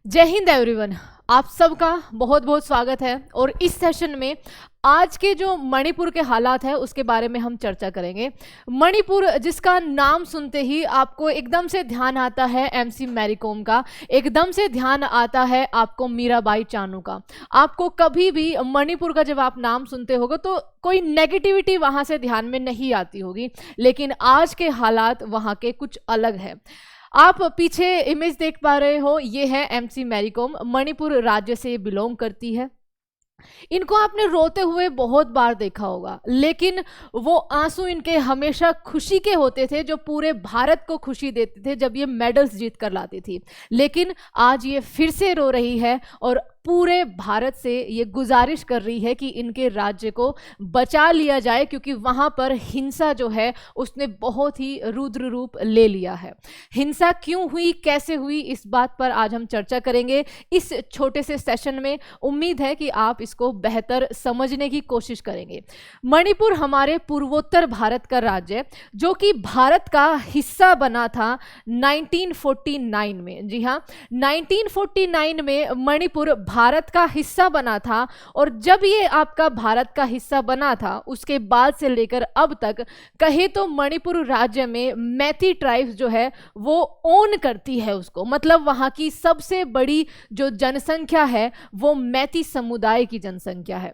जय हिंद एवरीवन। आप सबका बहुत बहुत स्वागत है। और इस सेशन में आज के जो मणिपुर के हालात है उसके बारे में हम चर्चा करेंगे। मणिपुर जिसका नाम सुनते ही आपको एकदम से ध्यान आता है एमसी मैरी कॉम का, एकदम से ध्यान आता है आपको मीराबाई चानू का। आपको कभी भी मणिपुर का जब आप नाम सुनते होगे तो कोई नेगेटिविटी वहाँ से ध्यान में नहीं आती होगी, लेकिन आज के हालात वहाँ के कुछ अलग है। आप पीछे इमेज देख पा रहे हो, ये है एमसी मैरी कॉम, मणिपुर राज्य से बिलोंग करती है। इनको आपने रोते हुए बहुत बार देखा होगा, लेकिन वो आंसू इनके हमेशा खुशी के होते थे, जो पूरे भारत को खुशी देते थे जब ये मेडल्स जीत कर लाती थी। लेकिन आज ये फिर से रो रही है और पूरे भारत से ये गुजारिश कर रही है कि इनके राज्य को बचा लिया जाए, क्योंकि वहाँ पर हिंसा जो है उसने बहुत ही रुद्र रूप ले लिया है। हिंसा क्यों हुई, कैसे हुई, इस बात पर आज हम चर्चा करेंगे इस छोटे से सेशन में। उम्मीद है कि आप इसको बेहतर समझने की कोशिश करेंगे। मणिपुर हमारे पूर्वोत्तर भारत का राज्य है, जो कि भारत का हिस्सा बना था 1949 में। जी हाँ, 1949 में मणिपुर भारत का हिस्सा बना था। और जब ये आपका भारत का हिस्सा बना था उसके बाद से लेकर अब तक कहे तो मणिपुर राज्य में मैती ट्राइब्स जो है वो ओन करती है उसको, मतलब वहाँ की सबसे बड़ी जो जनसंख्या है वो मैती समुदाय की जनसंख्या है।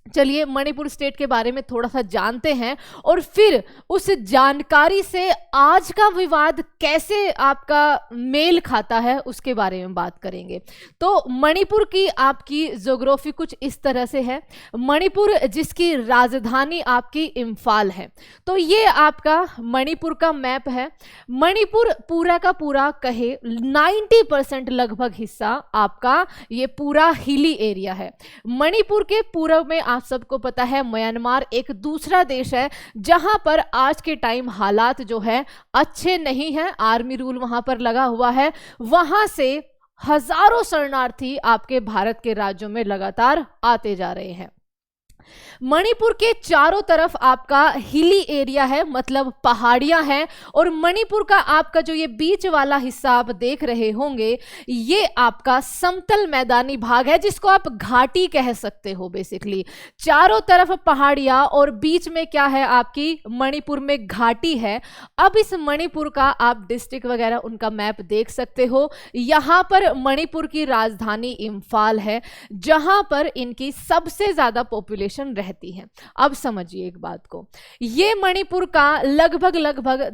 चलिए मणिपुर स्टेट के बारे में थोड़ा सा जानते हैं और फिर उस जानकारी से आज का विवाद कैसे आपका मेल खाता है उसके बारे में बात करेंगे। तो मणिपुर की आपकी ज्योग्राफी कुछ इस तरह से है। मणिपुर जिसकी राजधानी आपकी इम्फाल है, तो ये आपका मणिपुर का मैप है। मणिपुर पूरा का पूरा कहे 90% लगभग हिस्सा आपका ये पूरा हिली एरिया है। मणिपुर के पूर्व में आप सबको पता है म्यांमार एक दूसरा देश है, जहां पर आज के टाइम हालात जो है अच्छे नहीं हैं। आर्मी रूल वहां पर लगा हुआ है। वहां से हजारों शरणार्थी आपके भारत के राज्यों में लगातार आते जा रहे हैं। मणिपुर के चारों तरफ आपका हिली एरिया है, मतलब पहाड़ियां हैं। और मणिपुर का आपका जो ये बीच वाला हिस्सा आप देख रहे होंगे, ये आपका समतल मैदानी भाग है, जिसको आप घाटी कह सकते हो। बेसिकली चारों तरफ पहाड़ियां और बीच में क्या है, आपकी मणिपुर में घाटी है। अब इस मणिपुर का आप डिस्ट्रिक्ट वगैरह उनका मैप देख सकते हो। यहां पर मणिपुर की राजधानी इम्फाल है, जहां पर इनकी सबसे ज्यादा पॉपुलेशन रहती है। अब समझिए एक बात को, ये मणिपुर का लगभग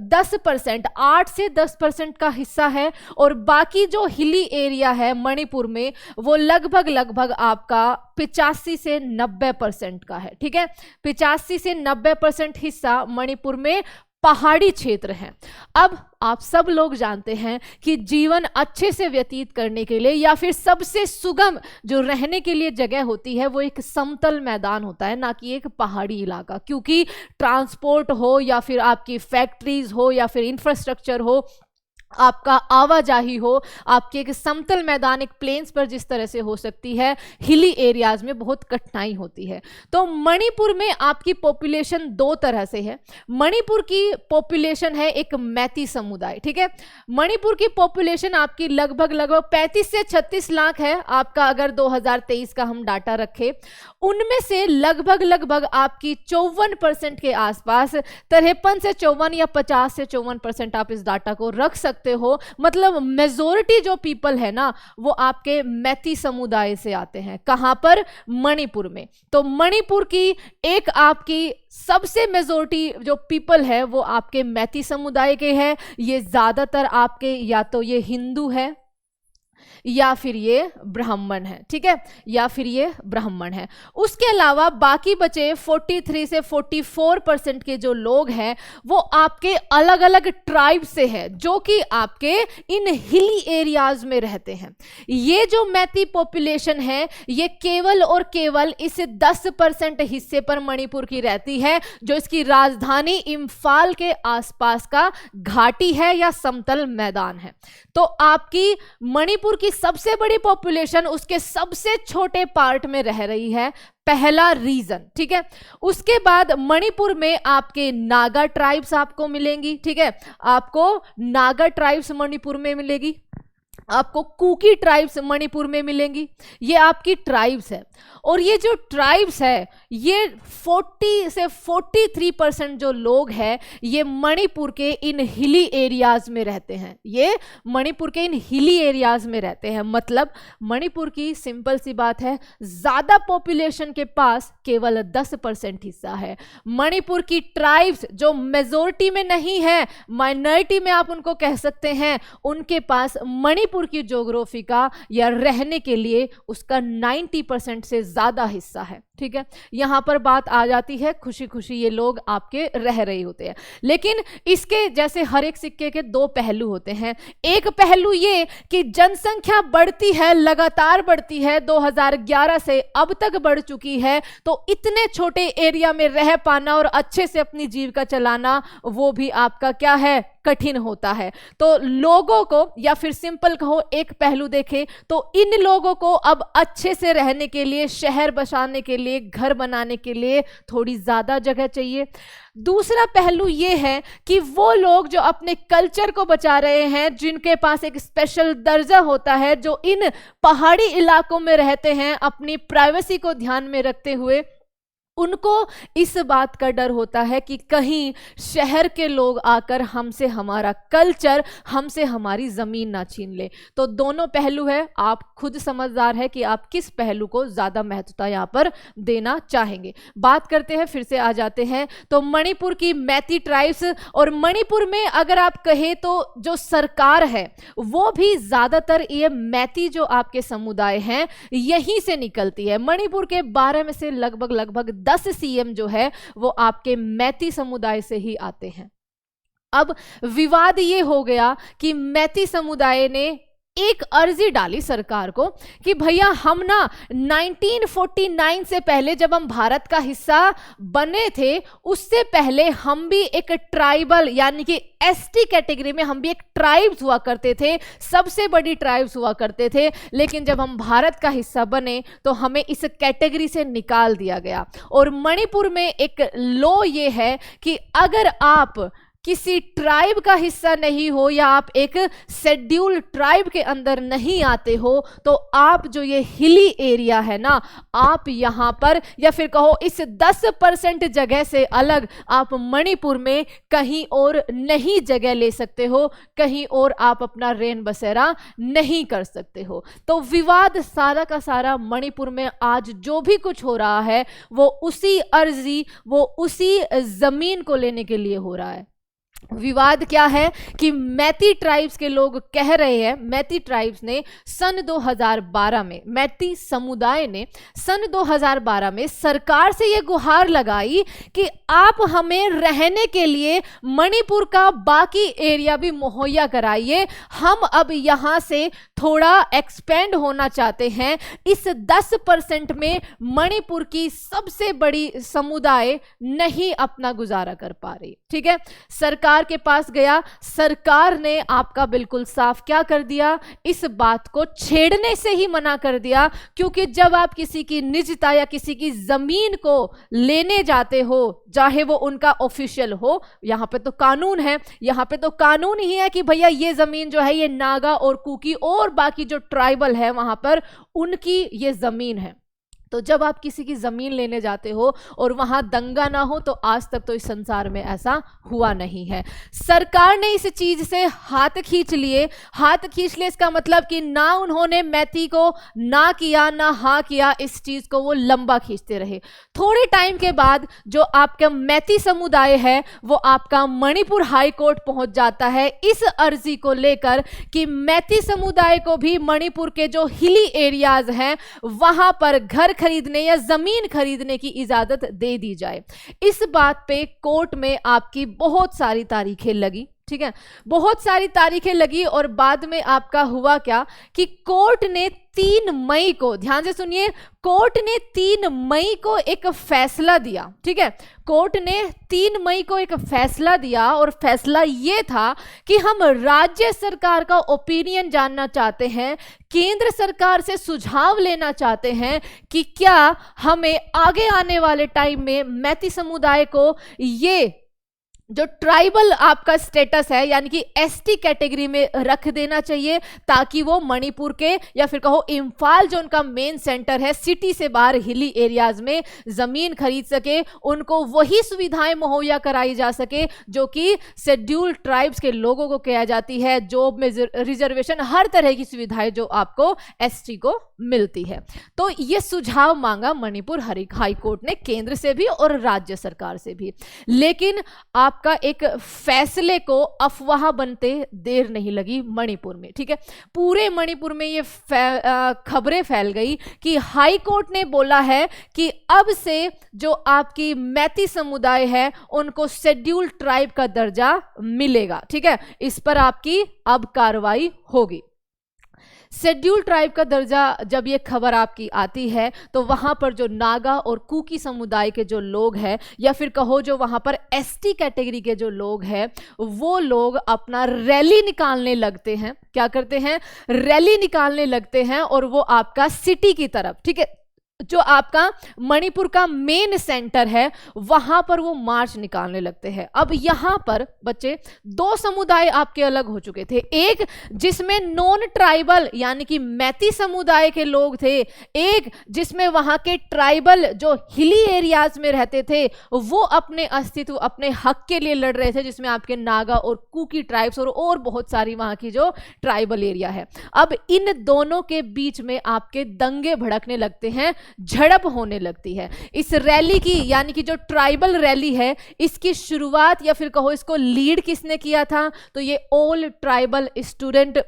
10%, 8 से 10% का हिस्सा है। और बाकी जो हिली एरिया है मणिपुर में वो लगभग आपका 85 से 90% का है। ठीक है, 85 से 90% हिस्सा मणिपुर में पहाड़ी क्षेत्र है। अब आप सब लोग जानते हैं कि जीवन अच्छे से व्यतीत करने के लिए या फिर सबसे सुगम जो रहने के लिए जगह होती है वो एक समतल मैदान होता है, ना कि एक पहाड़ी इलाका। क्योंकि ट्रांसपोर्ट हो या फिर आपकी फैक्ट्रीज हो या फिर इंफ्रास्ट्रक्चर हो, आपका आवाजाही हो, आपके एक समतल मैदान एक प्लेन्स पर जिस तरह से हो सकती है, हिली एरियाज में बहुत कठिनाई होती है। तो मणिपुर में आपकी पॉपुलेशन दो तरह से है। मणिपुर की पॉपुलेशन है एक मैती समुदाय। ठीक है, मणिपुर की पॉपुलेशन आपकी लगभग 35 से 36 लाख है आपका, अगर 2023 का हम डाटा रखें। उनमें से लगभग आपकी 54% के आसपास, 53 से 54 या 50 से 54% आप इस डाटा को रख सकते हो। मतलब मेजॉरिटी जो पीपल है ना वो आपके मैती समुदाय से आते हैं। कहां पर? मणिपुर में। तो मणिपुर की एक आपकी सबसे मेजॉरिटी जो पीपल है वो आपके मैती समुदाय के हैं। ये ज्यादातर आपके या तो ये हिंदू है या फिर ये ब्राह्मण है। ठीक है, या फिर ये ब्राह्मण है। उसके अलावा बाकी बचे 43 से 44% के जो लोग हैं वो आपके अलग अलग ट्राइब से है, जो कि आपके इन हिली एरियाज में रहते हैं। ये जो मैती पॉपुलेशन है ये केवल और केवल इस 10% हिस्से पर मणिपुर की रहती है, जो इसकी राजधानी इम्फाल के आसपास का घाटी है या समतल मैदान है। तो आपकी मणिपुर की सबसे बड़ी पॉपुलेशन उसके सबसे छोटे पार्ट में रह रही है, पहला रीजन। ठीक है, उसके बाद मणिपुर में आपके नागा ट्राइब्स आपको मिलेंगी। ठीक है, आपको नागा ट्राइब्स मणिपुर में मिलेगी। आपको कुकी ट्राइब्स मणिपुर में मिलेंगी। ये आपकी ट्राइब्स है, और ये जो ट्राइब्स है ये 40 से 43% जो लोग हैं ये मणिपुर के इन हिली एरियाज में रहते हैं। ये मणिपुर के इन हिली एरियाज में रहते हैं। मतलब मणिपुर की सिंपल सी बात है, ज्यादा पॉपुलेशन के पास केवल 10% हिस्सा है। मणिपुर की ट्राइब्स जो मेजोरिटी में नहीं है, माइनॉरिटी में आप उनको कह सकते हैं, उनके पास मणिपुर की ज्योग्राफी का या रहने के लिए उसका 90% से ज्यादा हिस्सा है। ठीक है, यहां पर बात आ जाती है, खुशी खुशी ये लोग आपके रह रहे होते हैं। लेकिन इसके जैसे हर एक सिक्के के दो पहलू होते हैं। एक पहलू ये कि जनसंख्या बढ़ती है, लगातार बढ़ती है, 2011 से अब तक बढ़ चुकी है, तो इतने छोटे एरिया में रह पाना और अच्छे से अपनी जीविका चलाना वो भी आपका क्या है, कठिन होता है। तो लोगों को, या फिर सिंपल कहो एक पहलू देखें तो इन लोगों को अब अच्छे से रहने के लिए, शहर बसाने के लिए, घर बनाने के लिए थोड़ी ज्यादा जगह चाहिए। दूसरा पहलू ये है कि वो लोग जो अपने कल्चर को बचा रहे हैं, जिनके पास एक स्पेशल दर्जा होता है, जो इन पहाड़ी इलाकों में रहते हैं, अपनी प्राइवेसी को ध्यान में रखते हुए, उनको इस बात का डर होता है कि कहीं शहर के लोग आकर हमसे हमारा कल्चर, हमसे हमारी जमीन ना छीन ले। तो दोनों पहलू है, आप खुद समझदार है कि आप किस पहलू को ज्यादा महत्वता यहां पर देना चाहेंगे। बात करते हैं, फिर से आ जाते हैं तो मणिपुर की मैती ट्राइब्स। और मणिपुर में अगर आप कहें तो जो सरकार है वो भी ज्यादातर ये मैती जो आपके समुदाय हैं यहीं से निकलती है। मणिपुर के 12 में से लगभग 10 सीएम जो है वो आपके मैती समुदाय से ही आते हैं। अब विवाद ये हो गया कि मैती समुदाय ने एक अर्जी डाली सरकार को कि भैया हम ना 1949 से पहले, जब हम भारत का हिस्सा बने थे, उससे पहले हम भी एक ट्राइबल यानी कि एसटी कैटेगरी में हम भी एक ट्राइब्स हुआ करते थे, सबसे बड़ी ट्राइब्स हुआ करते थे। लेकिन जब हम भारत का हिस्सा बने तो हमें इस कैटेगरी से निकाल दिया गया। और मणिपुर में एक लॉ ये है कि अगर आप किसी ट्राइब का हिस्सा नहीं हो या आप एक शेड्यूल ट्राइब के अंदर नहीं आते हो, तो आप जो ये हिली एरिया है ना, आप यहां पर, या फिर कहो इस 10% जगह से अलग आप मणिपुर में कहीं और नहीं जगह ले सकते हो, कहीं और आप अपना रेन बसेरा नहीं कर सकते हो। तो विवाद सारा का सारा मणिपुर में आज जो भी कुछ हो रहा है वो उसी अर्जी, वो उसी जमीन को लेने के लिए हो रहा है। विवाद क्या है कि मैती ट्राइब्स के लोग कह रहे हैं, मैती ट्राइब्स ने सन 2012 में, मैती समुदाय ने सन 2012 में सरकार से यह गुहार लगाई कि आप हमें रहने के लिए मणिपुर का बाकी एरिया भी मुहैया कराइए, हम अब यहां से थोड़ा एक्सपेंड होना चाहते हैं। इस 10% में मणिपुर की सबसे बड़ी समुदाय नहीं अपना गुजारा कर पा रही। ठीक है, सरकार के पास गया, सरकार ने आपका बिल्कुल साफ क्या कर दिया, इस बात को छेड़ने से ही मना कर दिया। क्योंकि जब आप किसी की निजता या किसी की जमीन को लेने जाते हो, चाहे वो उनका ऑफिशियल हो, यहां पे तो कानून है, यहां पे तो कानून ही है कि भैया ये जमीन जो है ये नागा और कुकी और बाकी जो ट्राइबल है वहां पर उनकी ये जमीन है। तो जब आप किसी की जमीन लेने जाते हो और वहां दंगा ना हो, तो आज तक तो इस संसार में ऐसा हुआ नहीं है। सरकार ने इस चीज से हाथ खींच लिए। हाथ खींच लिए इसका मतलब कि ना उन्होंने मैती को ना किया ना हाँ किया, इस चीज को वो लंबा खींचते रहे। थोड़े टाइम के बाद जो आपका मैती समुदाय है वो आपका मणिपुर हाई कोर्ट पहुंच जाता है इस अर्जी को लेकर कि मैती समुदाय को भी मणिपुर के जो हिली एरियाज हैं वहां पर घर खरीदने या जमीन खरीदने की इजाजत दे दी जाए। इस बात पे कोर्ट में आपकी बहुत सारी तारीखें लगी। ठीक है, बहुत सारी तारीखें लगी और बाद में आपका हुआ क्या कि कोर्ट ने 3 मई को, ध्यान से सुनिए, कोर्ट ने 3 मई को एक फैसला दिया। ठीक है, कोर्ट ने 3 मई को एक फैसला दिया और फैसला ये था कि हम राज्य सरकार का ओपिनियन जानना चाहते हैं, केंद्र सरकार से सुझाव लेना चाहते हैं कि क्या हमें आगे आने वाले टाइम में मैती समुदाय को ये जो ट्राइबल आपका स्टेटस है यानी कि एसटी कैटेगरी में रख देना चाहिए, ताकि वो मणिपुर के या फिर कहो इम्फाल जो उनका मेन सेंटर है, सिटी से बाहर हिली एरियाज में जमीन खरीद सके, उनको वही सुविधाएं मुहैया कराई जा सके जो कि शेड्यूल्ड ट्राइब्स के लोगों को किया जाती है। जॉब में रिजर्वेशन, हर तरह की सुविधाएं जो आपको एसटी को मिलती है। तो ये सुझाव मांगा मणिपुर हाई कोर्ट ने केंद्र से भी और राज्य सरकार से भी, लेकिन आपका एक फैसले को अफवाह बनते देर नहीं लगी मणिपुर में। ठीक है, पूरे मणिपुर में ये खबरें फैल गई कि हाई कोर्ट ने बोला है कि अब से जो आपकी मैती समुदाय है उनको शेड्यूल्ड ट्राइब का दर्जा मिलेगा। ठीक है, इस पर आपकी अब कार्रवाई होगी। शेड्यूल्ड ट्राइब का दर्जा जब ये खबर आपकी आती है तो वहां पर जो नागा और कुकी समुदाय के जो लोग हैं, या फिर कहो जो वहां पर एसटी कैटेगरी के जो लोग हैं, वो लोग अपना रैली निकालने लगते हैं। क्या करते हैं? रैली निकालने लगते हैं, और वो आपका सिटी की तरफ, ठीक है, जो आपका मणिपुर का मेन सेंटर है वहां पर वो मार्च निकालने लगते हैं। अब यहां पर बच्चे दो समुदाय आपके अलग हो चुके थे, एक जिसमें नॉन ट्राइबल यानी कि मैती समुदाय के लोग थे, एक जिसमें वहां के ट्राइबल जो हिली एरियाज में रहते थे वो अपने अस्तित्व, अपने हक के लिए लड़ रहे थे, जिसमें आपके नागा और कुकी ट्राइब्स और बहुत सारी वहां की जो ट्राइबल एरिया है। अब इन दोनों के बीच में आपके दंगे भड़कने लगते हैं, झड़प होने लगती है। इस रैली की यानी कि जो ट्राइबल रैली है, इसकी शुरुआत या फिर कहो इसको लीड किसने किया था? तो ये ऑल ट्राइबल स्टूडेंट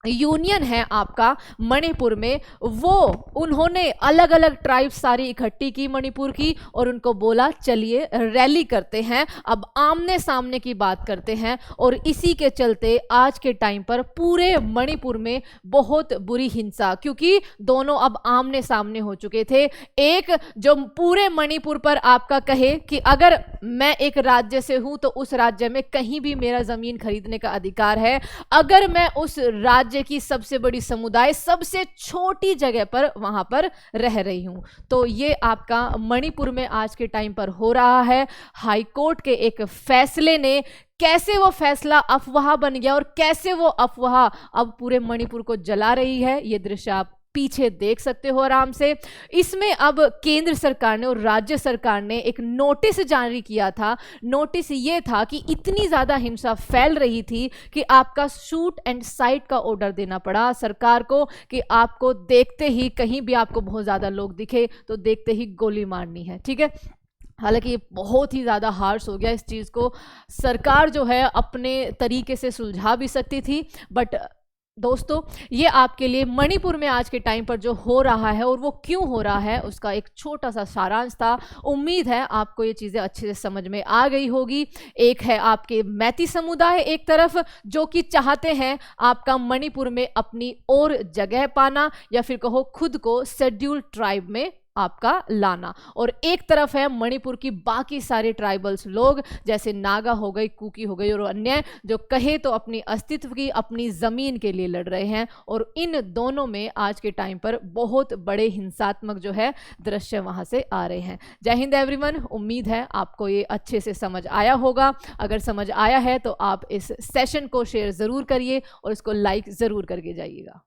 यूनियन है आपका मणिपुर में, वो उन्होंने अलग अलग ट्राइब्स सारी इकट्ठी की मणिपुर की और उनको बोला चलिए रैली करते हैं, अब आमने सामने की बात करते हैं। और इसी के चलते आज के टाइम पर पूरे मणिपुर में बहुत बुरी हिंसा, क्योंकि दोनों अब आमने सामने हो चुके थे। एक जो पूरे मणिपुर पर आपका कहे कि अगर मैं एक राज्य से हूं तो उस राज्य में कहीं भी मेरा जमीन खरीदने का अधिकार है, अगर मैं उस राज्य की सबसे बड़ी समुदाय सबसे छोटी जगह पर वहां पर रह रही हूं। तो ये आपका मणिपुर में आज के टाइम पर हो रहा है। हाई कोर्ट के एक फैसले ने कैसे वो फैसला अफवाह बन गया और कैसे वो अफवाह अब पूरे मणिपुर को जला रही है, ये दृश्य आप पीछे देख सकते हो आराम से। इसमें अब केंद्र सरकार ने और राज्य सरकार ने एक नोटिस जारी किया था। नोटिस ये था कि इतनी ज्यादा हिंसा फैल रही थी कि आपका शूट एंड साइट का ऑर्डर देना पड़ा सरकार को, कि आपको देखते ही कहीं भी आपको बहुत ज्यादा लोग दिखे तो देखते ही गोली मारनी है। ठीक है, हालांकि ये बहुत ही ज़्यादा हार्श हो गया। इस चीज़ को सरकार जो है अपने तरीके से सुलझा भी सकती थी, बट दोस्तों ये आपके लिए मणिपुर में आज के टाइम पर जो हो रहा है और वो क्यों हो रहा है उसका एक छोटा सा सारांश था। उम्मीद है आपको ये चीज़ें अच्छे से समझ में आ गई होगी। एक है आपके मैती समुदाय एक तरफ जो कि चाहते हैं आपका मणिपुर में अपनी और जगह पाना या फिर कहो खुद को शेड्यूल्ड ट्राइब में आपका लाना, और एक तरफ है मणिपुर की बाकी सारे ट्राइबल्स लोग जैसे नागा हो गई, कुकी हो गई और अन्य जो कहे तो अपनी अस्तित्व की, अपनी ज़मीन के लिए लड़ रहे हैं। और इन दोनों में आज के टाइम पर बहुत बड़े हिंसात्मक जो है दृश्य वहाँ से आ रहे हैं। जय हिंद एवरीवन, उम्मीद है आपको ये अच्छे से समझ आया होगा। अगर समझ आया है तो आप इस सेशन को शेयर ज़रूर करिए और इसको लाइक ज़रूर करके जाइएगा।